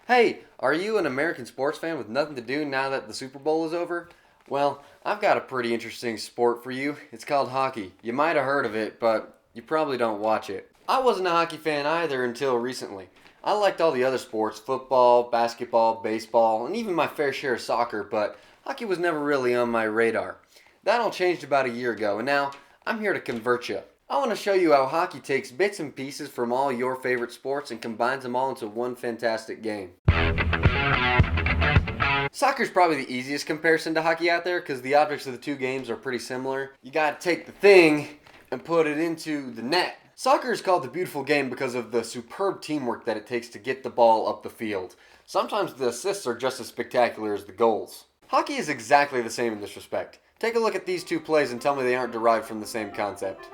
Hey, are you an American sports fan with nothing to do now that the Super Bowl is over? Well, I've got a pretty interesting sport for you. It's called hockey. You might have heard of it, but you probably don't watch it. I wasn't a hockey fan either until recently. I liked all the other sports, football, basketball, baseball, and even my fair share of soccer, but hockey was never really on my radar. That all changed about a year ago, and now I'm here to convert you. I want to show you how hockey takes bits and pieces from all your favorite sports and combines them all into one fantastic game. Soccer is probably the easiest comparison to hockey out there because the objects of the two games are pretty similar. You got to take the thing and put it into the net. Soccer is called the beautiful game because of the superb teamwork that it takes to get the ball up the field. Sometimes the assists are just as spectacular as the goals. Hockey is exactly the same in this respect. Take a look at these two plays and tell me they aren't derived from the same concept.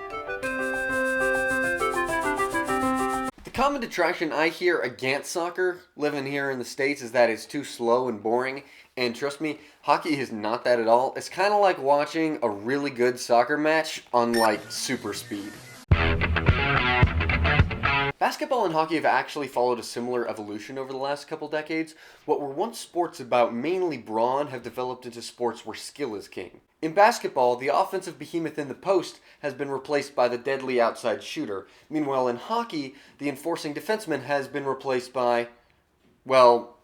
The common detraction I hear against soccer, living here in the States, is that it's too slow and boring. And trust me, hockey is not that at all. It's kind of like watching a really good soccer match on super speed. Basketball and hockey have actually followed a similar evolution over the last couple decades. What were once sports about mainly brawn have developed into sports where skill is king. In basketball, the offensive behemoth in the post has been replaced by the deadly outside shooter. Meanwhile, in hockey, the enforcing defenseman has been replaced by, well,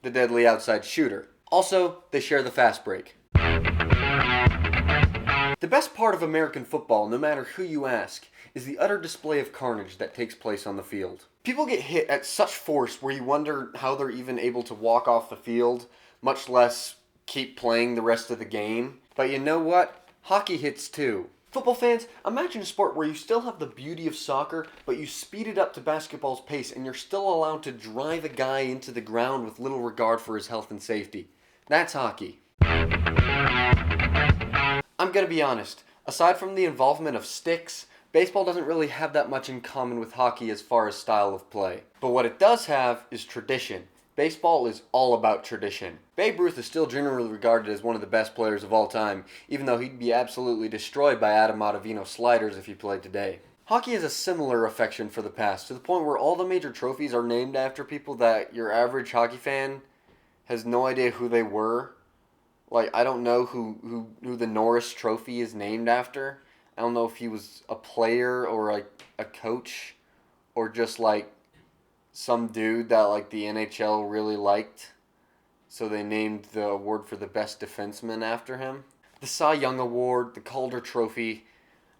the deadly outside shooter. Also, they share the fast break. The best part of American football, no matter who you ask, is the utter display of carnage that takes place on the field. People get hit at such force where you wonder how they're even able to walk off the field, much less keep playing the rest of the game. But you know what? Hockey hits too. Football fans, imagine a sport where you still have the beauty of soccer, but you speed it up to basketball's pace and you're still allowed to drive a guy into the ground with little regard for his health and safety. That's hockey. I'm gonna be honest, aside from the involvement of sticks, baseball doesn't really have that much in common with hockey as far as style of play. But what it does have is tradition. Baseball is all about tradition. Babe Ruth is still generally regarded as one of the best players of all time, even though he'd be absolutely destroyed by Adam Ottavino sliders if he played today. Hockey has a similar affection for the past, to the point where all the major trophies are named after people that your average hockey fan has no idea who they were. I don't know who the Norris Trophy is named after. I don't know if he was a player or a coach or just some dude that the NHL really liked. So they named the award for the best defenseman after him. The Cy Young Award, the Calder Trophy,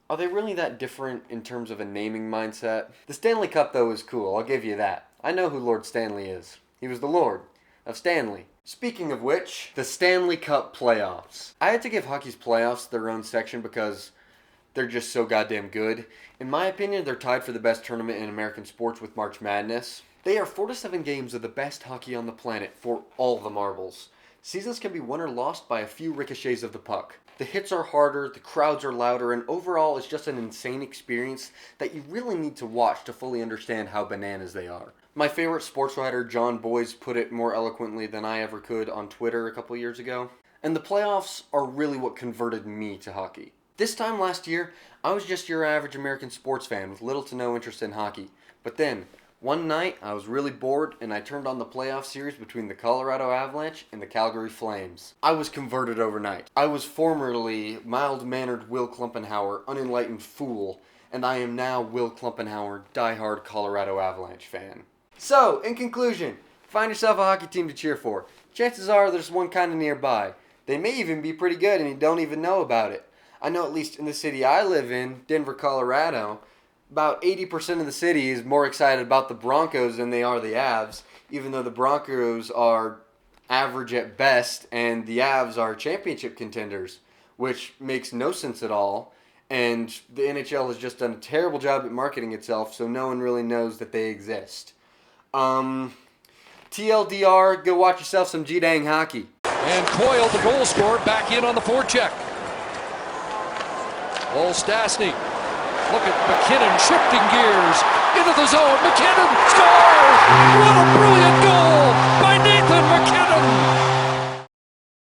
are they really that different in terms of a naming mindset? The Stanley Cup though is cool, I'll give you that. I know who Lord Stanley is. He was the Lord of Stanley. Speaking of which, the Stanley Cup playoffs. I had to give hockey's playoffs their own section because they're just so goddamn good. In my opinion, they're tied for the best tournament in American sports with March Madness. They are 4 to 7 games of the best hockey on the planet for all the marbles. Seasons can be won or lost by a few ricochets of the puck. The hits are harder, the crowds are louder, and overall it's just an insane experience that you really need to watch to fully understand how bananas they are. My favorite sports writer, John Boyes, put it more eloquently than I ever could on Twitter a couple years ago. And the playoffs are really what converted me to hockey. This time last year, I was just your average American sports fan with little to no interest in hockey. But then, one night, I was really bored and I turned on the playoff series between the Colorado Avalanche and the Calgary Flames. I was converted overnight. I was formerly mild-mannered Will Klumpenhauer, unenlightened fool, and I am now Will Klumpenhauer, diehard Colorado Avalanche fan. So, in conclusion, find yourself a hockey team to cheer for. Chances are there's one kind of nearby. They may even be pretty good and you don't even know about it. I know at least in the city I live in, Denver, Colorado, about 80% of the city is more excited about the Broncos than they are the Avs, even though the Broncos are average at best and the Avs are championship contenders, which makes no sense at all. And the NHL has just done a terrible job at marketing itself, so no one really knows that they exist. TLDR, go watch yourself some G-Dang hockey. And Coyle, the goal scorer, back in on the forecheck. Old Stastny. Look at McKinnon shifting gears into the zone. McKinnon scores! What a brilliant goal by Nathan McKinnon!